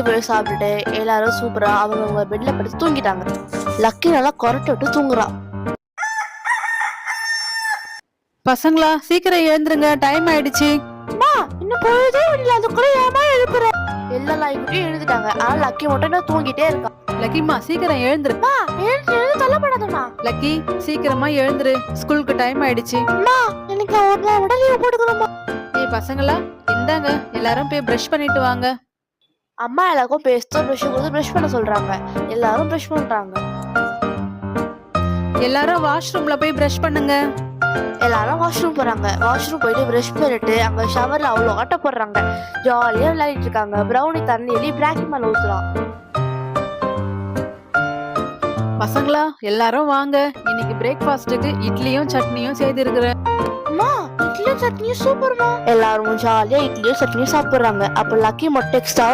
போய் சாப்பிட்டுட்டு எல்லாரும் சூப்பரா அவங்க பெட்ல படுத்து தூங்கிட்டாங்க. லக்கி நல்லா கொரட்டை விட்டு தூங்குறான். பசங்களா சீக்கிரம் எழுந்துருங்க, டைம் ஆயிடுச்சு. இன்னும் பொழுதே விடல, அதுக்குள்ள ஏமா எழுப்புற? எல்லா நாய்க்குட்டியும் எழுந்துட்டாங்க. ஆனா லக்கி மட்டும் என்ன தூங்கிட்டே இருக்கான். லக்கிமா சீக்கிரம் எழுந்துரு. எழுந்து தள்ளப்படாதம்மா. லக்கி சீக்கிரமா எழுந்துரு, ஸ்கூலுக்கு டைம் ஆயிடுச்சு. எனக்கு ஒரு நாள் விட லீவ் போட்டுக்கணுமா? ஏய் பசங்களா, இந்தாங்க எல்லாரும் போய் பிரஷ் பண்ணிட்டு வாங்க. அம்மா எல்லாருக்கும் பேஸ்ட் பிரஷ் கொடுத்து பிரஷ் பண்ண சொல்றாங்க. எல்லாரும் பிரஷ் பண்றாங்க. எல்லாரும் வாஷ்ரூம்ல போய் பிரஷ் பண்ணுங்க. எல்லாரும் வாஷ்ரூம் போறாங்க. வாஷ்ரூம் போயிட்டு பிரஷ் பண்ணிட்டு அங்க ஷவர்ல அவ்வளோ ஆட்ட போடுறாங்க. ஜாலியா விளையாடிட்டு இருக்காங்க. பிரௌனி தண்ணியில பிளாக்கி மேல ஊத்துறான். பசங்களா எல்லாரும் வாங்க, இன்னைக்கு பிரேக்ஃபாஸ்ட்டுக்கு இட்லியும் சட்னியும் செய்து இருக்கிறேன். இட்லியும் சட்னியும் சூப்பர்மா. எல்லாரும் ஜாலியா இட்லியும் சட்னியும் சாப்பிடுறாங்க. அப்ப லக்கி மட்டும் எக்ஸ்ட்ரா